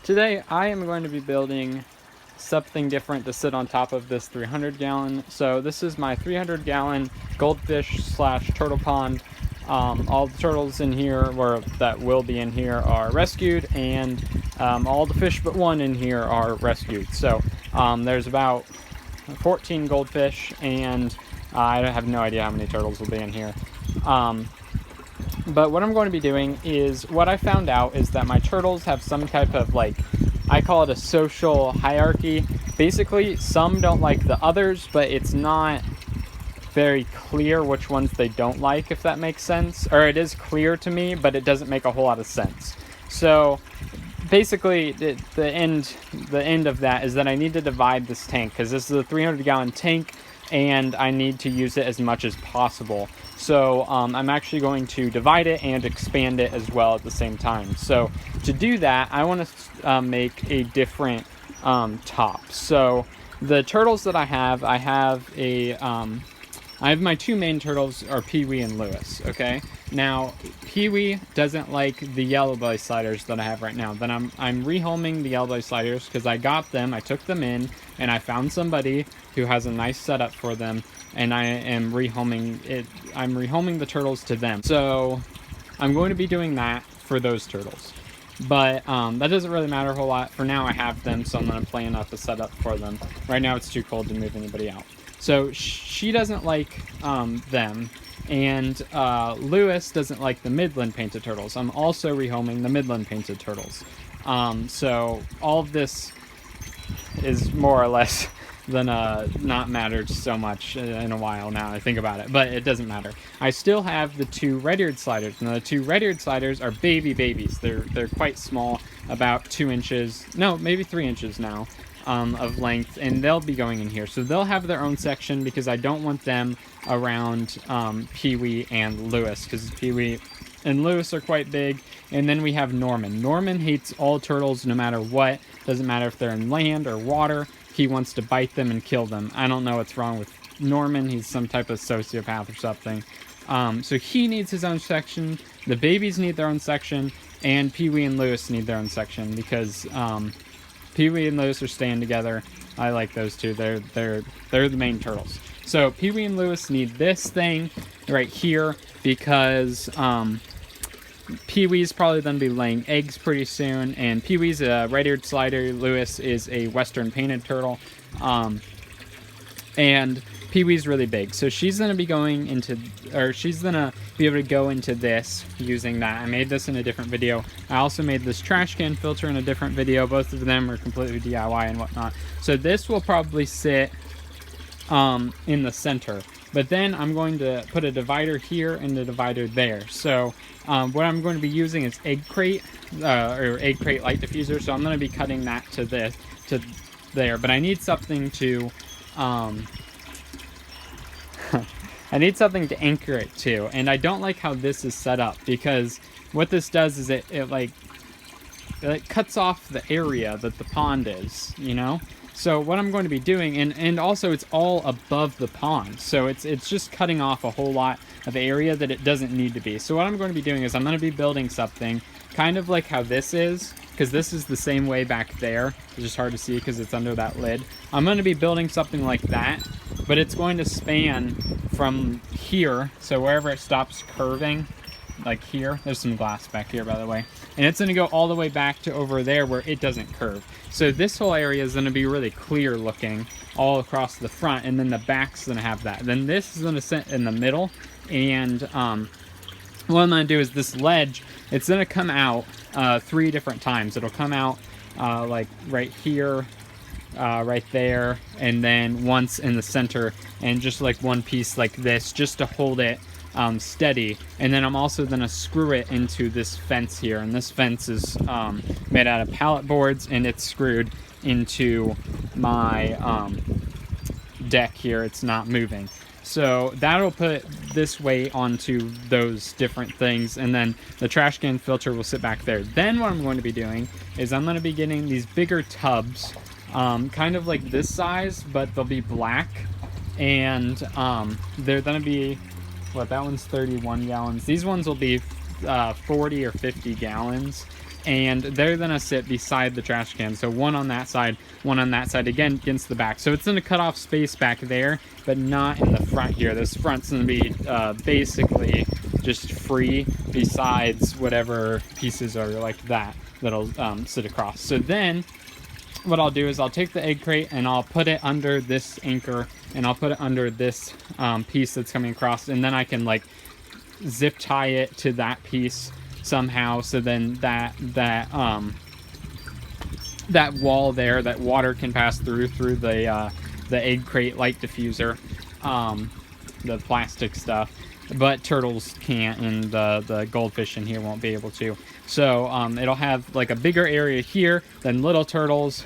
Today I am going to be building something different to sit on top of this 300-gallon. So this is my 300-gallon goldfish slash turtle pond. All the turtles in here, or that will be in here, are rescued, and all the fish but one in here are rescued. So there's about 14 goldfish, and I have no idea how many turtles will be in here. But what I'm going to be doing is, what I found out is that my turtles have some type of, like, I call it a social hierarchy. Basically, some don't like the others, but it's not very clear which ones they don't like, if that makes sense. Or it is clear to me, but it doesn't make a whole lot of sense. So basically, the end of that is that I need to divide this tank, because this is a 300-gallon tank, and I need to use it as much as possible. So I'm actually going to divide it and expand it as well at the same time. So to do that, I want to make a different top. So the turtles that I have my two main turtles are Pee-wee and Lewis, okay? Now, Pee-wee doesn't like the yellow belly sliders that I have right now. Then I'm rehoming the yellow belly sliders because I got them, I took them in, and I found somebody who has a nice setup for them, and I am rehoming it. I'm rehoming the turtles to them. So I'm going to be doing that for those turtles. But that doesn't really matter a whole lot. For now, I have them, so I'm going to plan out the setup for them. Right now, it's too cold to move anybody out. So she doesn't like them, and Lewis doesn't like the Midland painted turtles. I'm also rehoming the Midland painted turtles. So all of this is more or less than not mattered so much in a while now I think about it, but it doesn't matter. I still have the two red-eared sliders. Now the two red-eared sliders are babies. They're quite small, about 2 inches, no, maybe 3 inches now. Of length, and they'll be going in here. So they'll have their own section because I don't want them around Pee-wee and Lewis, because Pee-wee and Lewis are quite big. And then we have Norman. Norman hates all turtles no matter what. Doesn't matter if they're in land or water. He wants to bite them and kill them. I don't know what's wrong with Norman. He's some type of sociopath or something. So he needs his own section. The babies need their own section, and Pee-wee and Lewis need their own section because Pee-wee and Lewis are staying together. I like those two. They're the main turtles. So Pee-wee and Lewis need this thing right here because Pee-wee's probably going to be laying eggs pretty soon, and Pee-wee's a red-eared slider. Lewis is a western painted turtle, and Pee-wee's really big, so she's going to be going into, or she's going to be able to go into this using that. I made this in a different video. I also made this trash can filter in a different video. Both of them are completely DIY and whatnot. So this will probably sit in the center. But then I'm going to put a divider here and a divider there. So what I'm going to be using is egg crate, or egg crate light diffuser. So I'm going to be cutting that to there. But I need something to I need something to anchor it to, and I don't like how this is set up, because what this does is it cuts off the area that the pond is, you know? So what I'm going to be doing, and also it's all above the pond, so it's just cutting off a whole lot of area that it doesn't need to be. So what I'm going to be doing is I'm going to be building something kind of like how this is, because this is the same way back there. It's just hard to see because it's under that lid. I'm going to be building something like that, but it's going to span from here, so wherever it stops curving, like here, there's some glass back here, by the way, and it's going to go all the way back to over there where it doesn't curve. So this whole area is going to be really clear looking all across the front, and then the back's going to have that. Then this is going to sit in the middle, and what I'm going to do is this ledge, it's going to come out 3 different times. It'll come out like right here, right there, and then once in the center, and just like one piece like this, just to hold it steady. And then I'm also going to screw it into this fence here, and this fence is made out of pallet boards, and it's screwed into my deck here. It's not moving. So that'll put this weight onto those different things, and then the trash can filter will sit back there. Then what I'm going to be doing is I'm going to be getting these bigger tubs, kind of like this size, but they'll be black, and they're going to be, what, that one's 31 gallons. These ones will be 40 or 50 gallons, and they're gonna sit beside the trash can. So one on that side, one on that side, again against the back. So it's gonna cut off space back there, but not in the front here. This front's gonna be basically just free, besides whatever pieces are like that that'll sit across. So then what I'll do is I'll take the egg crate and I'll put it under this anchor, and I'll put it under this piece that's coming across, and then I can like zip tie it to that piece somehow, so then that wall there, that water can pass through the egg crate light diffuser, the plastic stuff, but turtles can't, and the goldfish in here won't be able to. So it'll have like a bigger area here, then little turtles,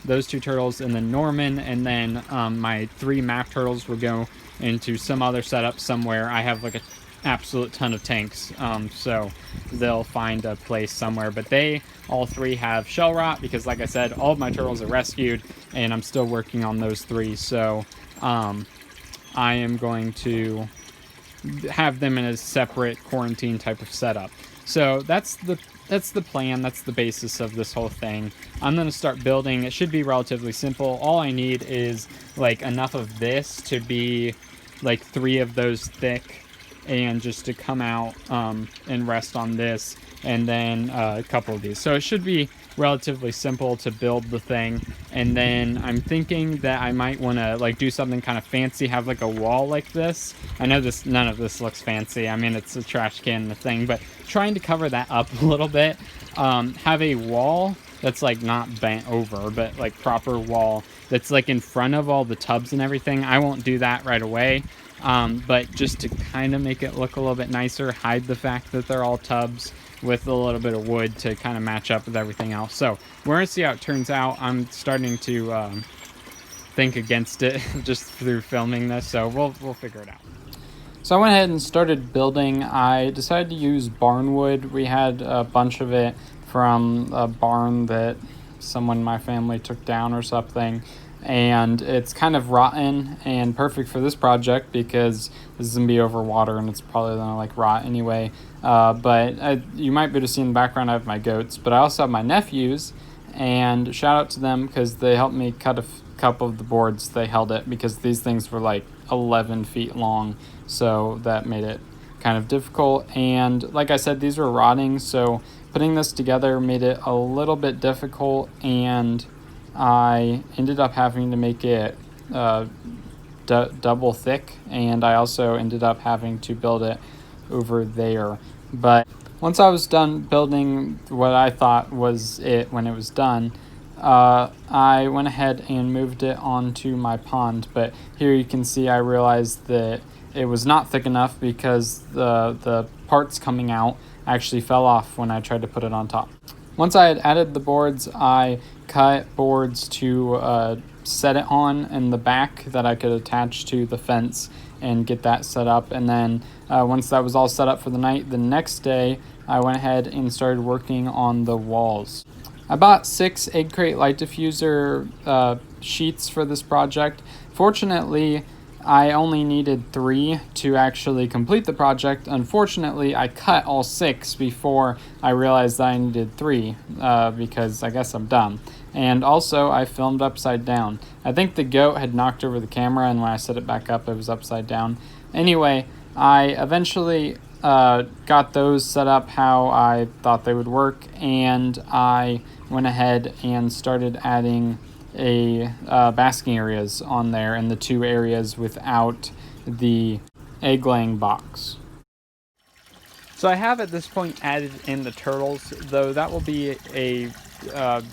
those two turtles, and then Norman, and then my 3 map turtles will go into some other setup somewhere. I have like a absolute ton of tanks, so they'll find a place somewhere, but they all 3 have shell rot, because like I said, all of my turtles are rescued, and I'm still working on those 3. So I am going to have them in a separate quarantine type of setup. So that's the plan. That's the basis of this whole thing. I'm going to start building. It should be relatively simple. All I need is like enough of this to be like 3 of those thick, and just to come out and rest on this, and then a couple of these. So it should be relatively simple to build the thing. And then I'm thinking that I might want to like do something kind of fancy, have like a wall like this. I know none of this looks fancy. I mean, it's a trash can and a thing, but trying to cover that up a little bit. Have a wall that's like not bent over, but like proper wall that's like in front of all the tubs and everything. I won't do that right away. But just to kind of make it look a little bit nicer, hide the fact that they're all tubs with a little bit of wood to kind of match up with everything else. So we're going to see how it turns out. I'm starting to think against it just through filming this, so we'll figure it out. So I went ahead and started building. I decided to use barn wood. We had a bunch of it from a barn that someone in my family took down or something. And it's kind of rotten and perfect for this project because this is going to be over water and it's probably going to like rot anyway. But you might be able to see in the background I have my goats, but I also have my nephews, and shout out to them because they helped me cut a couple of the boards. They held it because these things were like 11 feet long, so that made it kind of difficult. And like I said, these were rotting, so putting this together made it a little bit difficult, and I ended up having to make it double thick, and I also ended up having to build it over there. But once I was done building what I thought was it when it was done, I went ahead and moved it onto my pond. But here you can see I realized that it was not thick enough because the parts coming out actually fell off when I tried to put it on top. Once I had added the boards, I cut boards to set it on in the back that I could attach to the fence and get that set up. And then once that was all set up for the night, the next day I went ahead and started working on the walls. I bought 6 egg crate light diffuser sheets for this project. Fortunately, I only needed 3 to actually complete the project. Unfortunately, I cut all 6 before I realized that I needed 3 because I guess I'm dumb. And also, I filmed upside down. I think the goat had knocked over the camera, and when I set it back up, it was upside down. Anyway, I eventually got those set up how I thought they would work, and I went ahead and started adding basking areas on there in the 2 areas without the egg laying box. So I have at this point added in the turtles, though that will be a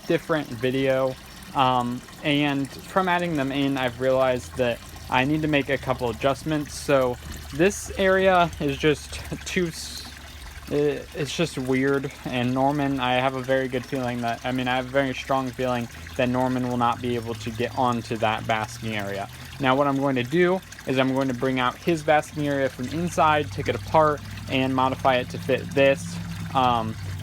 different video. And from adding them in, I've realized that I need to make a couple adjustments. So this area is just it's just weird, and Norman, I have a very good feeling that, I have a very strong feeling that Norman will not be able to get onto that basking area. Now what I'm going to do is I'm going to bring out his basking area from inside, take it apart, and modify it to fit this.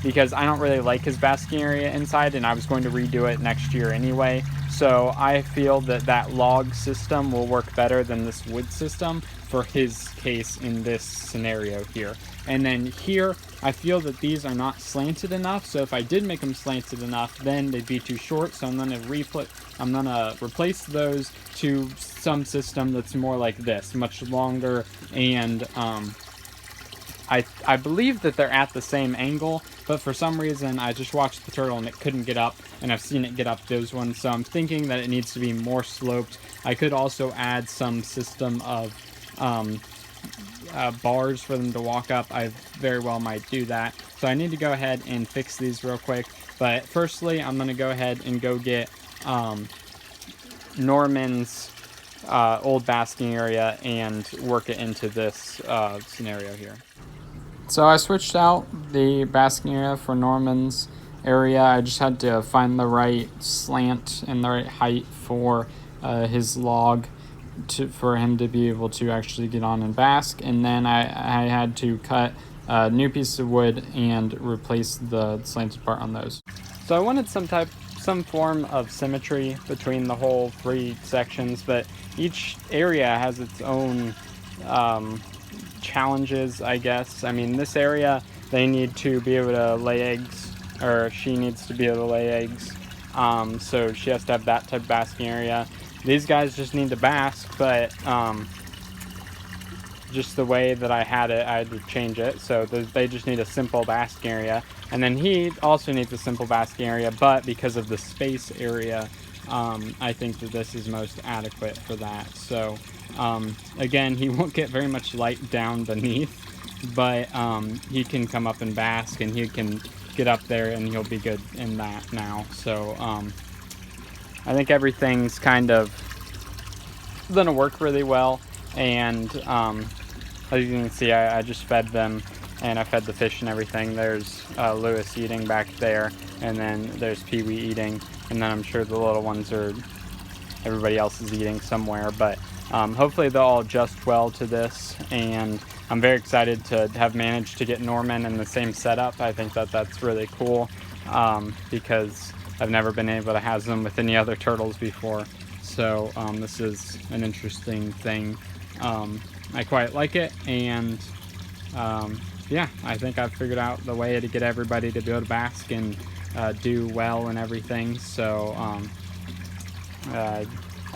because I don't really like his basking area inside, and I was going to redo it next year anyway. So I feel that that log system will work better than this wood system for his case in this scenario here. And then here, I feel that these are not slanted enough, so if I did make them slanted enough, then they'd be too short, so I'm gonna replace those to some system that's more like this, much longer, and I believe that they're at the same angle, but for some reason I just watched the turtle and it couldn't get up, and I've seen it get up those ones, so I'm thinking that it needs to be more sloped. I could also add some system of bars for them to walk up. I very well might do that. So I need to go ahead and fix these real quick. But firstly, I'm going to go ahead and go get Norman's old basking area and work it into this scenario here. So I switched out the basking area for Norman's area. I just had to find the right slant and the right height for his log for him to be able to actually get on and bask. And then I had to cut a new piece of wood and replace the slanted part on those. So I wanted some form of symmetry between the whole 3 sections, but each area has its own challenges, I guess. I mean, this area, they need to be able to lay eggs, or she needs to be able to lay eggs, so she has to have that type of basking area. These guys just need to bask, but just the way that I had it, I had to change it, so they just need a simple basking area. And then he also needs a simple basking area, but because of the space area, I think that this is most adequate for that. So again, he won't get very much light down beneath, but he can come up and bask, and he can get up there, and he'll be good in that now. So I think everything's kind of gonna work really well. And as you can see, I just fed them, and I fed the fish and everything. There's Lewis eating back there, and then there's Pee-wee eating, and then I'm sure the little ones are, everybody else is eating somewhere, but hopefully they'll all adjust well to this. And I'm very excited to have managed to get Norman in the same setup. I think that that's really cool, because I've never been able to have them with any other turtles before. So this is an interesting thing. I quite like it, and yeah, I think I've figured out the way to get everybody to be able to bask and do well and everything. So I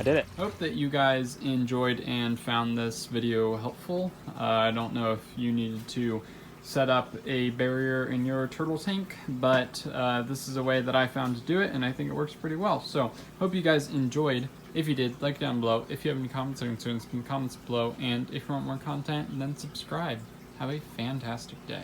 did it. Hope that you guys enjoyed and found this video helpful. I don't know if you needed to set up a barrier in your turtle tank, but this is a way that I found to do it, and I think it works pretty well. So hope you guys enjoyed. If you did, like down below. If you have any comments or concerns, in the comments below. And if you want more content, then subscribe. Have a fantastic day.